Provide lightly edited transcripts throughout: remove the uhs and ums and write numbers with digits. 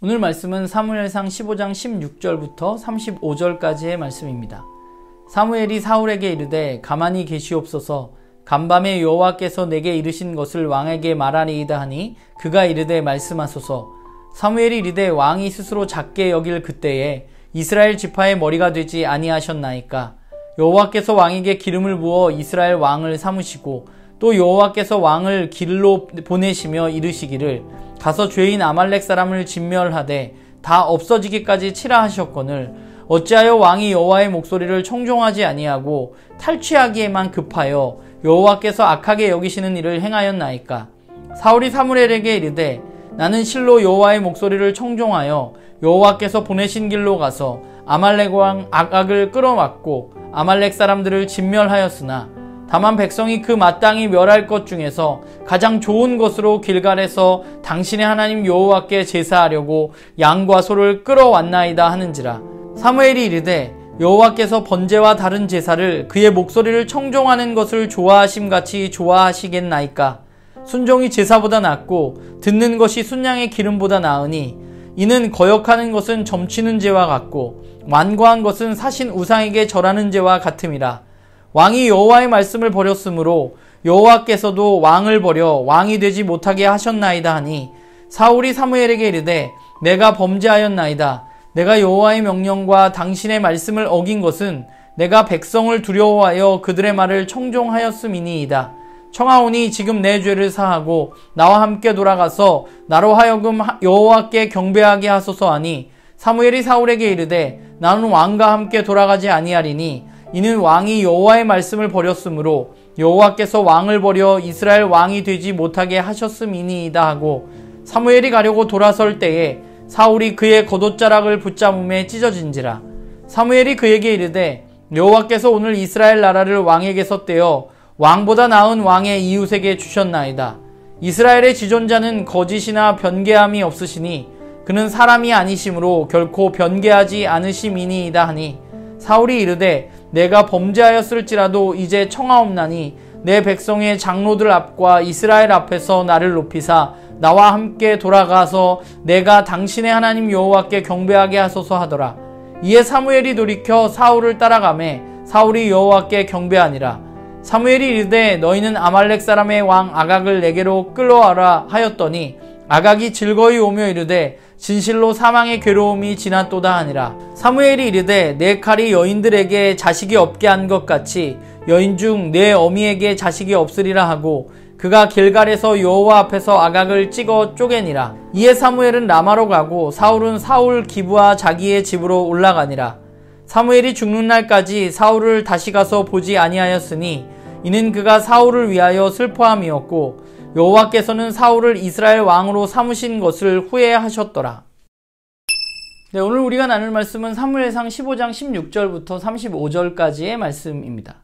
오늘 말씀은 사무엘상 15장 16절부터 35절까지의 말씀입니다. 사무엘이 사울에게 이르되 가만히 계시옵소서. 간밤에 여호와께서 내게 이르신 것을 왕에게 말하리이다 하니 그가 이르되 말씀하소서. 사무엘이 이르되 왕이 스스로 작게 여길 그때에 이스라엘 지파의 머리가 되지 아니하셨나이까. 여호와께서 왕에게 기름을 부어 이스라엘 왕을 삼으시고 또 여호와께서 왕을 길로 보내시며 이르시기를 가서 죄인 아말렉 사람을 진멸하되 다 없어지기까지 치라 하셨거늘 어찌하여 왕이 여호와의 목소리를 청종하지 아니하고 탈취하기에만 급하여 여호와께서 악하게 여기시는 일을 행하였나이까. 사울이 사무엘에게 이르되 나는 실로 여호와의 목소리를 청종하여 여호와께서 보내신 길로 가서 아말렉 왕 악악을 끌어왔고 아말렉 사람들을 진멸하였으나 다만 백성이 그 마땅히 멸할 것 중에서 가장 좋은 것으로 길갈에서 당신의 하나님 여호와께 제사하려고 양과 소를 끌어왔나이다 하는지라. 사무엘이 이르되 여호와께서 번제와 다른 제사를 그의 목소리를 청종하는 것을 좋아하심같이 좋아하시겠나이까. 순종이 제사보다 낫고 듣는 것이 순양의 기름보다 나으니 이는 거역하는 것은 점치는 죄와 같고 완고한 것은 사신 우상에게 절하는 죄와 같음이라. 왕이 여호와의 말씀을 버렸으므로 여호와께서도 왕을 버려 왕이 되지 못하게 하셨나이다 하니 사울이 사무엘에게 이르되 내가 범죄하였나이다. 내가 여호와의 명령과 당신의 말씀을 어긴 것은 내가 백성을 두려워하여 그들의 말을 청종하였음이니이다. 청하오니 지금 내 죄를 사하고 나와 함께 돌아가서 나로 하여금 여호와께 경배하게 하소서 하니 사무엘이 사울에게 이르되 나는 왕과 함께 돌아가지 아니하리니 이는 왕이 여호와의 말씀을 버렸으므로 여호와께서 왕을 버려 이스라엘 왕이 되지 못하게 하셨음이니이다 하고 사무엘이 가려고 돌아설 때에 사울이 그의 겉옷자락을 붙잡음에 찢어진지라. 사무엘이 그에게 이르되 여호와께서 오늘 이스라엘 나라를 왕에게서 떼어 왕보다 나은 왕의 이웃에게 주셨나이다. 이스라엘의 지존자는 거짓이나 변개함이 없으시니 그는 사람이 아니심으로 결코 변개하지 않으심이니이다 하니 사울이 이르되 내가 범죄하였을지라도 이제 청하옵나니 내 백성의 장로들 앞과 이스라엘 앞에서 나를 높이사 나와 함께 돌아가서 내가 당신의 하나님 여호와께 경배하게 하소서 하더라. 이에 사무엘이 돌이켜 사울을 따라가매 사울이 여호와께 경배하니라. 사무엘이 이르되 너희는 아말렉 사람의 왕 악악을 내게로 끌어와라 하였더니 악악이 즐거이 오며 이르되 진실로 사망의 괴로움이 지났도다 하니라. 사무엘이 이르되 내 칼이 여인들에게 자식이 없게 한 것 같이 여인 중 내 어미에게 자식이 없으리라 하고 그가 길갈에서 여호와 앞에서 악악을 찍어 쪼개니라. 이에 사무엘은 라마로 가고 사울은 사울 기브와 자기의 집으로 올라가니라. 사무엘이 죽는 날까지 사울을 다시 가서 보지 아니하였으니 이는 그가 사울을 위하여 슬퍼함이었고 여호와께서는 사울을 이스라엘 왕으로 삼으신 것을 후회하셨더라. 네, 오늘 우리가 나눌 말씀은 사무엘상 15장 16절부터 35절까지의 말씀입니다.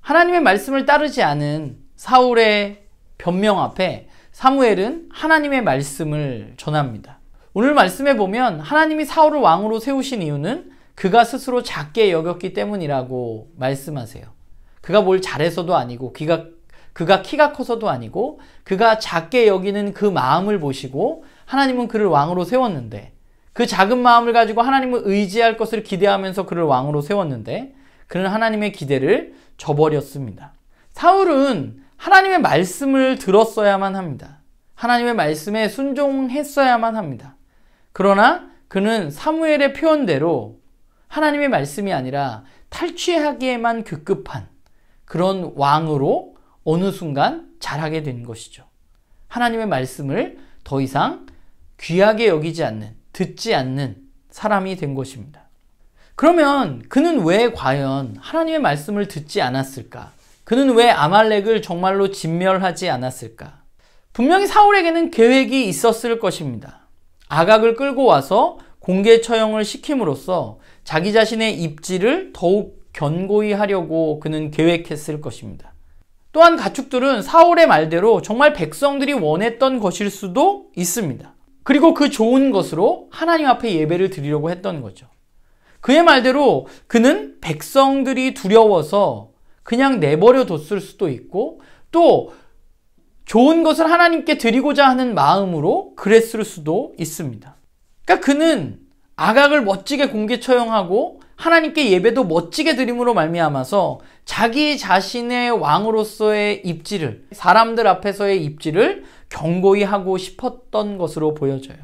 하나님의 말씀을 따르지 않은 사울의 변명 앞에 사무엘은 하나님의 말씀을 전합니다. 오늘 말씀에 보면 하나님이 사울을 왕으로 세우신 이유는 그가 스스로 작게 여겼기 때문이라고 말씀하세요. 그가 뭘 잘해서도 아니고 그가 키가 커서도 아니고 그가 작게 여기는 그 마음을 보시고 하나님은 그를 왕으로 세웠는데 그 작은 마음을 가지고 하나님을 의지할 것을 기대하면서 그를 왕으로 세웠는데 그는 하나님의 기대를 저버렸습니다. 사울은 하나님의 말씀을 들었어야만 합니다. 하나님의 말씀에 순종했어야만 합니다. 그러나 그는 사무엘의 표현대로 하나님의 말씀이 아니라 탈취하기에만 급급한 그런 왕으로 어느 순간 자라게 된 것이죠. 하나님의 말씀을 더 이상 귀하게 여기지 않는, 듣지 않는 사람이 된 것입니다. 그러면 그는 왜 과연 하나님의 말씀을 듣지 않았을까? 그는 왜 아말렉을 정말로 진멸하지 않았을까? 분명히 사울에게는 계획이 있었을 것입니다. 악악을 끌고 와서 공개 처형을 시킴으로써 자기 자신의 입지를 더욱 견고히 하려고 그는 계획했을 것입니다. 또한 가축들은 사울의 말대로 정말 백성들이 원했던 것일 수도 있습니다. 그리고 그 좋은 것으로 하나님 앞에 예배를 드리려고 했던 거죠. 그의 말대로 그는 백성들이 두려워서 그냥 내버려 뒀을 수도 있고 또 좋은 것을 하나님께 드리고자 하는 마음으로 그랬을 수도 있습니다. 그러니까 그는 아각을 멋지게 공개 처형하고 하나님께 예배도 멋지게 드림으로 말미암아서 자기 자신의 왕으로서의 입지를, 사람들 앞에서의 입지를 견고히 하고 싶었던 것으로 보여져요.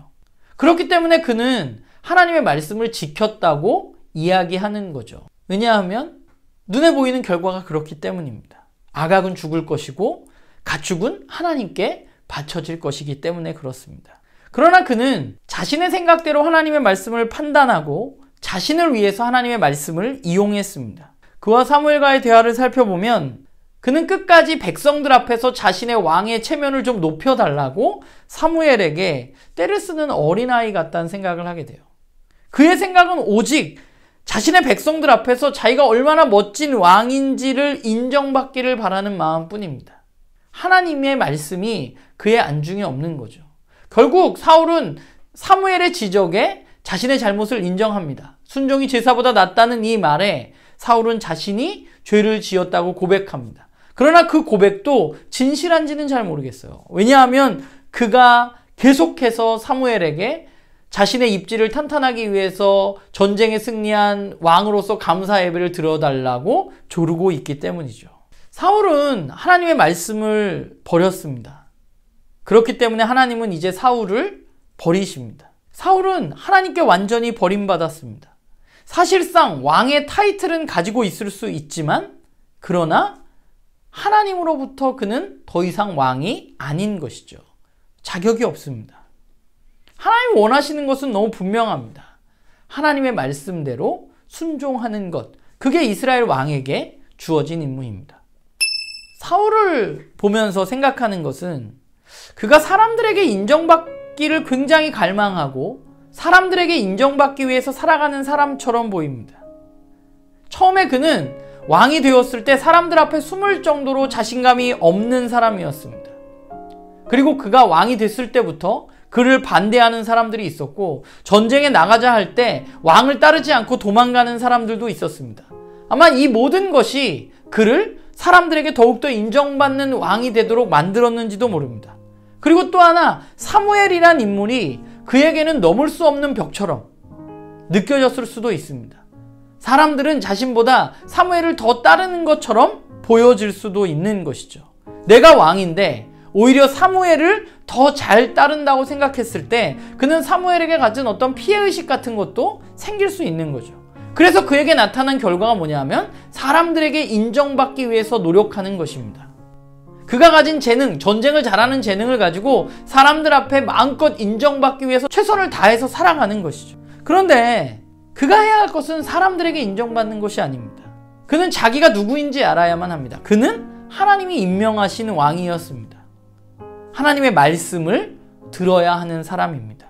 그렇기 때문에 그는 하나님의 말씀을 지켰다고 이야기하는 거죠. 왜냐하면 눈에 보이는 결과가 그렇기 때문입니다. 아각은 죽을 것이고 가축은 하나님께 바쳐질 것이기 때문에 그렇습니다. 그러나 그는 자신의 생각대로 하나님의 말씀을 판단하고 자신을 위해서 하나님의 말씀을 이용했습니다. 그와 사무엘과의 대화를 살펴보면 그는 끝까지 백성들 앞에서 자신의 왕의 체면을 좀 높여달라고 사무엘에게 때를 쓰는 어린아이 같다는 생각을 하게 돼요. 그의 생각은 오직 자신의 백성들 앞에서 자기가 얼마나 멋진 왕인지를 인정받기를 바라는 마음뿐입니다. 하나님의 말씀이 그의 안중에 없는 거죠. 결국 사울은 사무엘의 지적에 자신의 잘못을 인정합니다. 순종이 제사보다 낫다는 이 말에 사울은 자신이 죄를 지었다고 고백합니다. 그러나 그 고백도 진실한지는 잘 모르겠어요. 왜냐하면 그가 계속해서 사무엘에게 자신의 입지를 탄탄하기 위해서 전쟁에 승리한 왕으로서 감사 예배를 드려달라고 조르고 있기 때문이죠. 사울은 하나님의 말씀을 버렸습니다. 그렇기 때문에 하나님은 이제 사울을 버리십니다. 사울은 하나님께 완전히 버림받았습니다. 사실상 왕의 타이틀은 가지고 있을 수 있지만 그러나 하나님으로부터 그는 더 이상 왕이 아닌 것이죠. 자격이 없습니다. 하나님이 원하시는 것은 너무 분명합니다. 하나님의 말씀대로 순종하는 것, 그게 이스라엘 왕에게 주어진 임무입니다. 사울을 보면서 생각하는 것은 그가 사람들에게 인정받기를 굉장히 갈망하고 사람들에게 인정받기 위해서 살아가는 사람처럼 보입니다. 처음에 그는 왕이 되었을 때 사람들 앞에 숨을 정도로 자신감이 없는 사람이었습니다. 그리고 그가 왕이 됐을 때부터 그를 반대하는 사람들이 있었고 전쟁에 나가자 할 때 왕을 따르지 않고 도망가는 사람들도 있었습니다. 아마 이 모든 것이 그를 사람들에게 더욱더 인정받는 왕이 되도록 만들었는지도 모릅니다. 그리고 또 하나 사무엘이란 인물이 그에게는 넘을 수 없는 벽처럼 느껴졌을 수도 있습니다. 사람들은 자신보다 사무엘을 더 따르는 것처럼 보여질 수도 있는 것이죠. 내가 왕인데 오히려 사무엘을 더 잘 따른다고 생각했을 때 그는 사무엘에게 가진 어떤 피해의식 같은 것도 생길 수 있는 거죠. 그래서 그에게 나타난 결과가 뭐냐면 사람들에게 인정받기 위해서 노력하는 것입니다. 그가 가진 재능, 전쟁을 잘하는 재능을 가지고 사람들 앞에 마음껏 인정받기 위해서 최선을 다해서 살아가는 것이죠. 그런데 그가 해야 할 것은 사람들에게 인정받는 것이 아닙니다. 그는 자기가 누구인지 알아야만 합니다. 그는 하나님이 임명하신 왕이었습니다. 하나님의 말씀을 들어야 하는 사람입니다.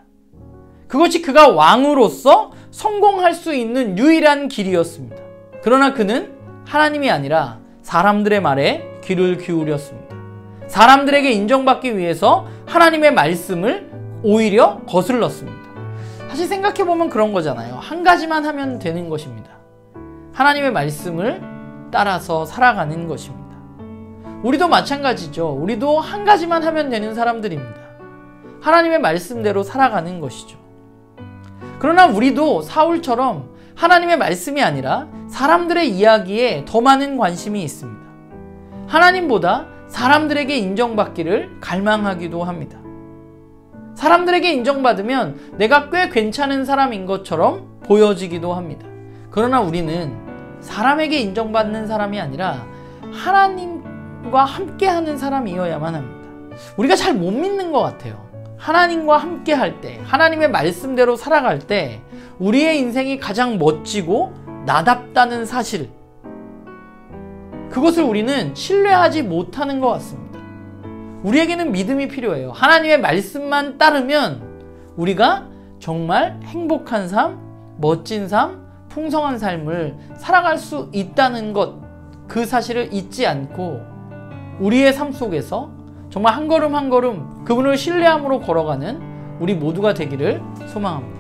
그것이 그가 왕으로서 성공할 수 있는 유일한 길이었습니다. 그러나 그는 하나님이 아니라 사람들의 말에 귀를 기울였습니다. 사람들에게 인정받기 위해서 하나님의 말씀을 오히려 거슬렀습니다. 사실 생각해보면 그런 거잖아요. 한 가지만 하면 되는 것입니다. 하나님의 말씀을 따라서 살아가는 것입니다. 우리도 마찬가지죠. 우리도 한 가지만 하면 되는 사람들입니다. 하나님의 말씀대로 살아가는 것이죠. 그러나 우리도 사울처럼 하나님의 말씀이 아니라 사람들의 이야기에 더 많은 관심이 있습니다. 하나님보다 사람들에게 인정받기를 갈망하기도 합니다. 사람들에게 인정받으면 내가 꽤 괜찮은 사람인 것처럼 보여지기도 합니다. 그러나 우리는 사람에게 인정받는 사람이 아니라 하나님과 함께하는 사람이어야만 합니다. 우리가 잘 못 믿는 것 같아요. 하나님과 함께 할 때, 하나님의 말씀대로 살아갈 때 우리의 인생이 가장 멋지고 나답다는 사실, 그것을 우리는 신뢰하지 못하는 것 같습니다. 우리에게는 믿음이 필요해요. 하나님의 말씀만 따르면 우리가 정말 행복한 삶, 멋진 삶, 풍성한 삶을 살아갈 수 있다는 것, 그 사실을 잊지 않고 우리의 삶 속에서 정말 한 걸음 한 걸음 그분을 신뢰함으로 걸어가는 우리 모두가 되기를 소망합니다.